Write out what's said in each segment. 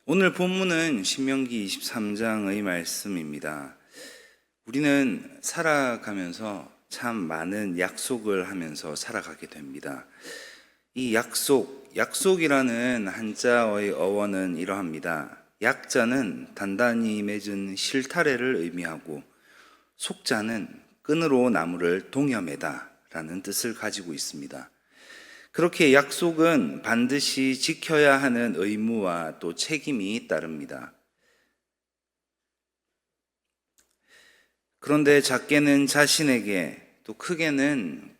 오늘 본문은 신명기 23장의 말씀입니다. 우리는 살아가면서 참 많은 약속을 하면서 살아가게 됩니다. 이 약속이라는 한자어의 어원은 이러합니다. 약자는 단단히 맺은 실타래를 의미하고 속자는 끈으로 나무를 동여매다 라는 뜻을 가지고 있습니다. 그렇게 약속은 반드시 지켜야 하는 의무와 또 책임이 따릅니다. 그런데 작게는 자신에게, 또 크게는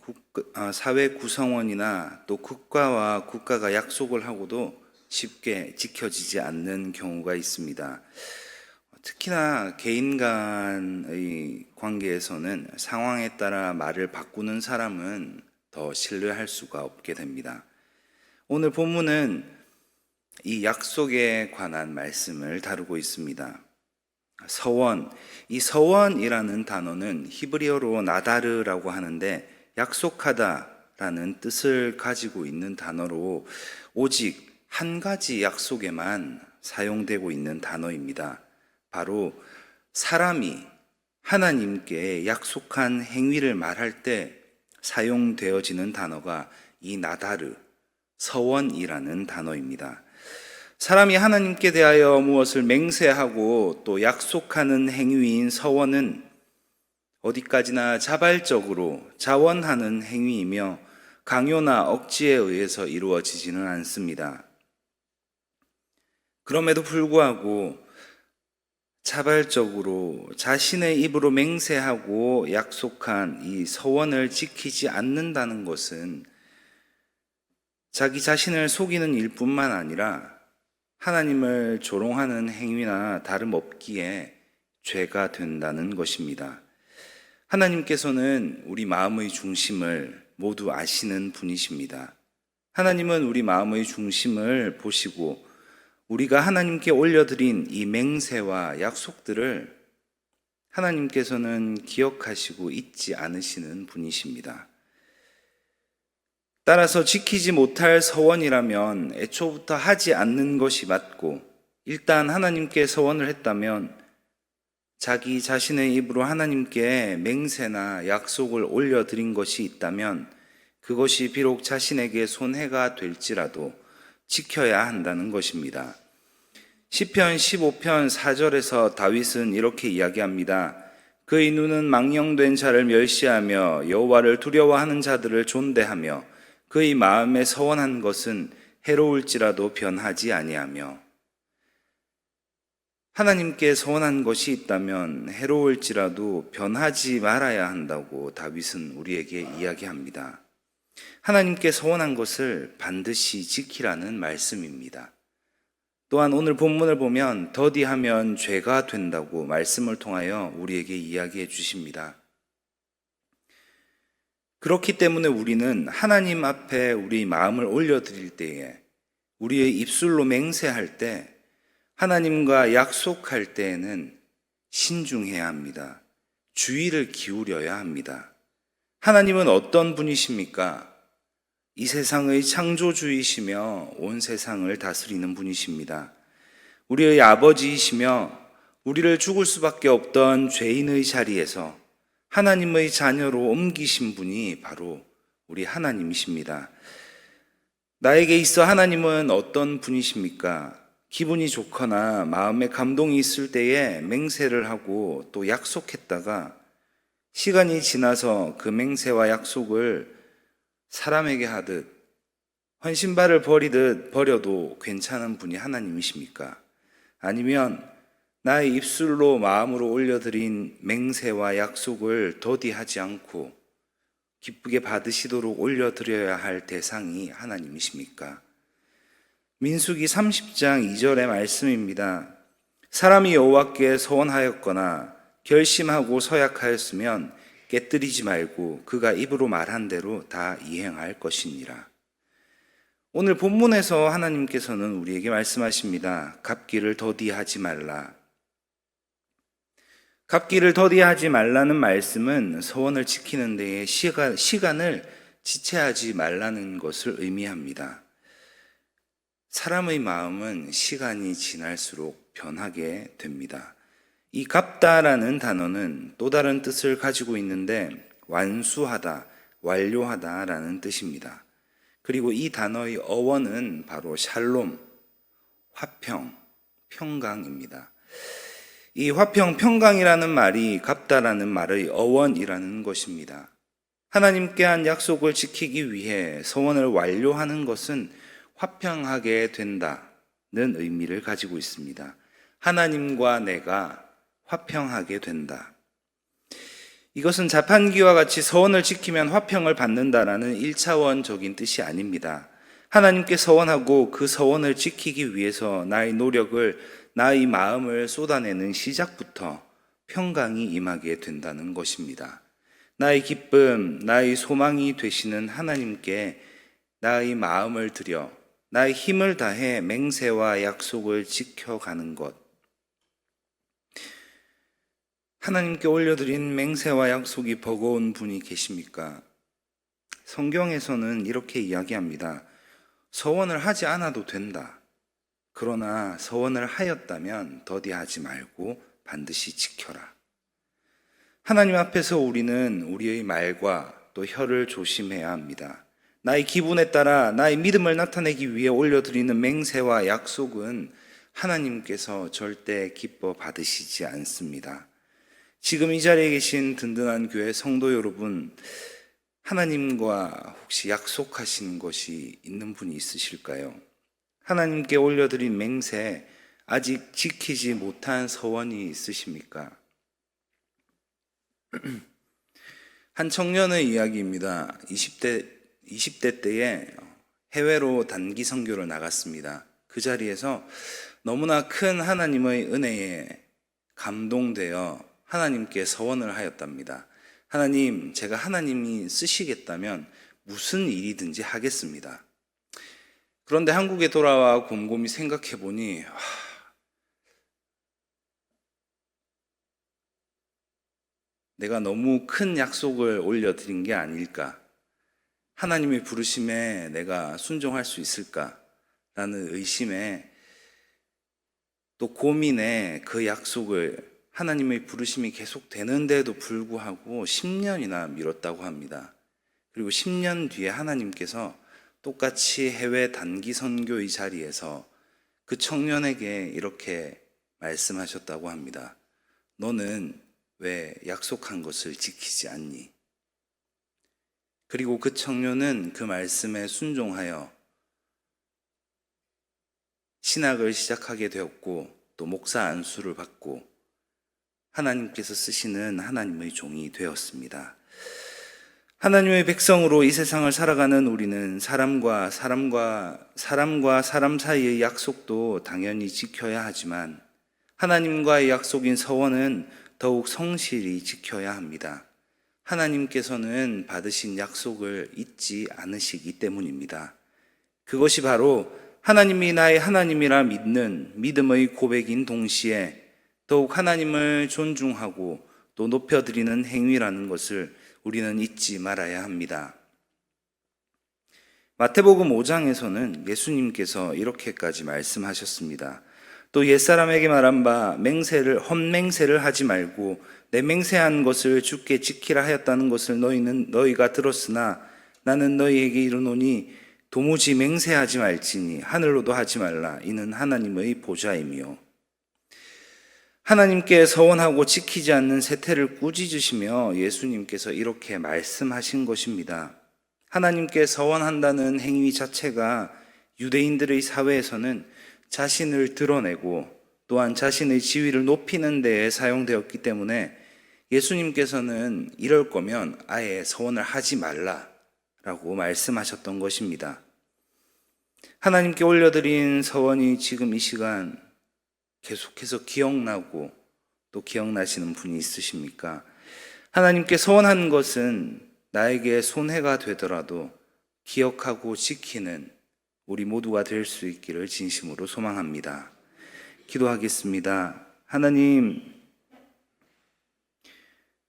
사회 구성원이나 또 국가와 국가가 약속을 하고도 쉽게 지켜지지 않는 경우가 있습니다. 특히나 개인 간의 관계에서는 상황에 따라 말을 바꾸는 사람은 더 신뢰할 수가 없게 됩니다. 오늘 본문은 이 약속에 관한 말씀을 다루고 있습니다. 이 서원이라는 단어는 히브리어로 나다르라고 하는데 약속하다라는 뜻을 가지고 있는 단어로 오직 한 가지 약속에만 사용되고 있는 단어입니다. 바로 사람이 하나님께 약속한 행위를 말할 때 사용되어지는 단어가 이 나다르, 서원이라는 단어입니다. 사람이 하나님께 대하여 무엇을 맹세하고 또 약속하는 행위인 서원은 어디까지나 자발적으로 자원하는 행위이며 강요나 억지에 의해서 이루어지지는 않습니다. 그럼에도 불구하고 자발적으로 자신의 입으로 맹세하고 약속한 이 서원을 지키지 않는다는 것은 자기 자신을 속이는 일뿐만 아니라 하나님을 조롱하는 행위나 다름없기에 죄가 된다는 것입니다. 하나님께서는 우리 마음의 중심을 모두 아시는 분이십니다. 하나님은 우리 마음의 중심을 보시고 우리가 하나님께 올려드린 이 맹세와 약속들을 하나님께서는 기억하시고 잊지 않으시는 분이십니다. 따라서 지키지 못할 서원이라면 애초부터 하지 않는 것이 맞고, 일단 하나님께 서원을 했다면 자기 자신의 입으로 하나님께 맹세나 약속을 올려드린 것이 있다면 그것이 비록 자신에게 손해가 될지라도 지켜야 한다는 것입니다. 시편 15편 4절에서 다윗은 이렇게 이야기합니다. 그의 눈은 망령된 자를 멸시하며 여호와를 두려워하는 자들을 존대하며 그의 마음에 서원한 것은 해로울지라도 변하지 아니하며. 하나님께 서원한 것이 있다면 해로울지라도 변하지 말아야 한다고 다윗은 우리에게 이야기합니다. 하나님께 서원한 것을 반드시 지키라는 말씀입니다. 또한 오늘 본문을 보면 더디하면 죄가 된다고 말씀을 통하여 우리에게 이야기해 주십니다. 그렇기 때문에 우리는 하나님 앞에 우리 마음을 올려드릴 때에, 우리의 입술로 맹세할 때, 하나님과 약속할 때에는 신중해야 합니다. 주의를 기울여야 합니다. 하나님은 어떤 분이십니까? 이 세상의 창조주이시며 온 세상을 다스리는 분이십니다. 우리의 아버지이시며 우리를 죽을 수밖에 없던 죄인의 자리에서 하나님의 자녀로 옮기신 분이 바로 우리 하나님이십니다. 나에게 있어 하나님은 어떤 분이십니까? 기분이 좋거나 마음에 감동이 있을 때에 맹세를 하고 또 약속했다가 시간이 지나서 그 맹세와 약속을 사람에게 하듯 헌신발을 버리듯 버려도 괜찮은 분이 하나님이십니까? 아니면 나의 입술로 마음으로 올려드린 맹세와 약속을 더디하지 않고 기쁘게 받으시도록 올려드려야 할 대상이 하나님이십니까? 민수기 30장 2절의 말씀입니다. 사람이 여호와께 서원하였거나 결심하고 서약하였으면 깨뜨리지 말고 그가 입으로 말한 대로 다 이행할 것이니라. 오늘 본문에서 하나님께서는 우리에게 말씀하십니다. 갚기를 더디하지 말라. 갚기를 더디하지 말라는 말씀은 서원을 지키는 데에 시간을 지체하지 말라는 것을 의미합니다. 사람의 마음은 시간이 지날수록 변하게 됩니다. 이 갚다라는 단어는 또 다른 뜻을 가지고 있는데 완수하다, 완료하다라는 뜻입니다. 그리고 이 단어의 어원은 바로 샬롬, 화평, 평강입니다. 이 화평, 평강이라는 말이 갚다라는 말의 어원이라는 것입니다. 하나님께 한 약속을 지키기 위해 서원을 완료하는 것은 화평하게 된다는 의미를 가지고 있습니다. 하나님과 내가 화평하게 된다. 이것은 자판기와 같이 서원을 지키면 화평을 받는다라는 1차원적인 뜻이 아닙니다. 하나님께 서원하고 그 서원을 지키기 위해서 나의 노력을, 나의 마음을 쏟아내는 시작부터 평강이 임하게 된다는 것입니다. 나의 기쁨, 나의 소망이 되시는 하나님께 나의 마음을 들여 나의 힘을 다해 맹세와 약속을 지켜가는 것. 하나님께 올려드린 맹세와 약속이 버거운 분이 계십니까? 성경에서는 이렇게 이야기합니다. 서원을 하지 않아도 된다. 그러나 서원을 하였다면 더디하지 말고 반드시 지켜라. 하나님 앞에서 우리는 우리의 말과 또 혀를 조심해야 합니다. 나의 기분에 따라 나의 믿음을 나타내기 위해 올려드리는 맹세와 약속은 하나님께서 절대 기뻐 받으시지 않습니다. 지금 이 자리에 계신 든든한 교회 성도 여러분, 하나님과 혹시 약속하신 것이 있는 분이 있으실까요? 하나님께 올려드린 맹세, 아직 지키지 못한 서원이 있으십니까? 한 청년의 이야기입니다. 20대 때에 해외로 단기 선교를 나갔습니다. 그 자리에서 너무나 큰 하나님의 은혜에 감동되어 하나님께 서원을 하였답니다. 하나님, 제가 하나님이 쓰시겠다면 무슨 일이든지 하겠습니다. 그런데 한국에 돌아와 곰곰이 생각해 보니 내가 너무 큰 약속을 올려드린 게 아닐까? 하나님의 부르심에 내가 순종할 수 있을까? 라는 의심에 또 고민에 그 약속을 하나님의 부르심이 계속되는데도 불구하고 10년이나 미뤘다고 합니다. 그리고 10년 뒤에 하나님께서 똑같이 해외 단기 선교의 자리에서 그 청년에게 이렇게 말씀하셨다고 합니다. 너는 왜 약속한 것을 지키지 않니? 그리고 그 청년은 그 말씀에 순종하여 신학을 시작하게 되었고 또 목사 안수를 받고 하나님께서 쓰시는 하나님의 종이 되었습니다. 하나님의 백성으로 이 세상을 살아가는 우리는 사람과 사람 사이의 약속도 당연히 지켜야 하지만 하나님과의 약속인 서원은 더욱 성실히 지켜야 합니다. 하나님께서는 받으신 약속을 잊지 않으시기 때문입니다. 그것이 바로 하나님이 나의 하나님이라 믿는 믿음의 고백인 동시에 더욱 하나님을 존중하고 또 높여드리는 행위라는 것을 우리는 잊지 말아야 합니다. 마태복음 5장에서는 예수님께서 이렇게까지 말씀하셨습니다. 또 옛사람에게 말한 바 헛맹세를 하지 말고 내 맹세한 것을 주께 지키라 하였다는 것을 너희가 들었으나 나는 너희에게 이르노니 도무지 맹세하지 말지니 하늘로도 하지 말라. 이는 하나님의 보좌이며 하나님께 서원하고 지키지 않는 세태를 꾸짖으시며 예수님께서 이렇게 말씀하신 것입니다. 하나님께 서원한다는 행위 자체가 유대인들의 사회에서는 자신을 드러내고 또한 자신의 지위를 높이는 데에 사용되었기 때문에 예수님께서는 이럴 거면 아예 서원을 하지 말라라고 말씀하셨던 것입니다. 하나님께 올려드린 서원이 지금 이 시간 계속해서 기억나고 또 기억나시는 분이 있으십니까? 하나님께 서원한 것은 나에게 손해가 되더라도 기억하고 지키는 우리 모두가 될 수 있기를 진심으로 소망합니다. 기도하겠습니다. 하나님,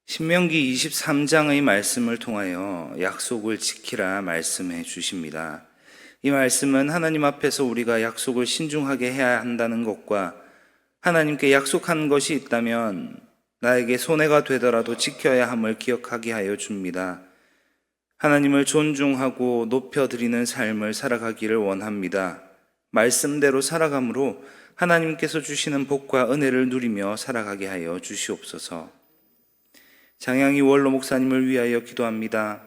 신명기 23장의 말씀을 통하여 약속을 지키라 말씀해 주십니다. 이 말씀은 하나님 앞에서 우리가 약속을 신중하게 해야 한다는 것과 하나님께 약속한 것이 있다면 나에게 손해가 되더라도 지켜야 함을 기억하게 하여 줍니다. 하나님을 존중하고 높여드리는 삶을 살아가기를 원합니다. 말씀대로 살아감으로 하나님께서 주시는 복과 은혜를 누리며 살아가게 하여 주시옵소서. 장양희 원로 목사님을 위하여 기도합니다.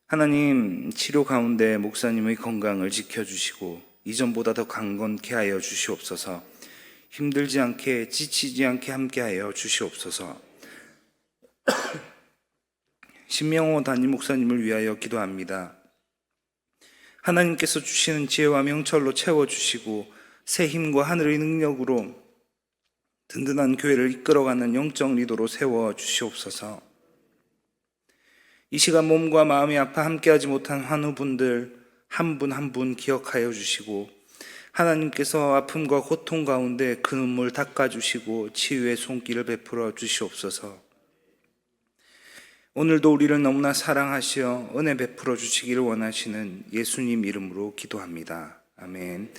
하나님, 치료 가운데 목사님의 건강을 지켜주시고 이전보다 더 강건케 하여 주시옵소서. 힘들지 않게 지치지 않게 함께하여 주시옵소서. 신명호 담임 목사님을 위하여 기도합니다. 하나님께서 주시는 지혜와 명철로 채워주시고 새 힘과 하늘의 능력으로 든든한 교회를 이끌어가는 영적 리더로 세워주시옵소서. 이 시간 몸과 마음이 아파 함께하지 못한 환우분들 한 분 한 분 기억하여 주시고 하나님께서 아픔과 고통 가운데 그 눈물 닦아주시고 치유의 손길을 베풀어 주시옵소서. 오늘도 우리를 너무나 사랑하시어 은혜 베풀어 주시기를 원하시는 예수님 이름으로 기도합니다. 아멘.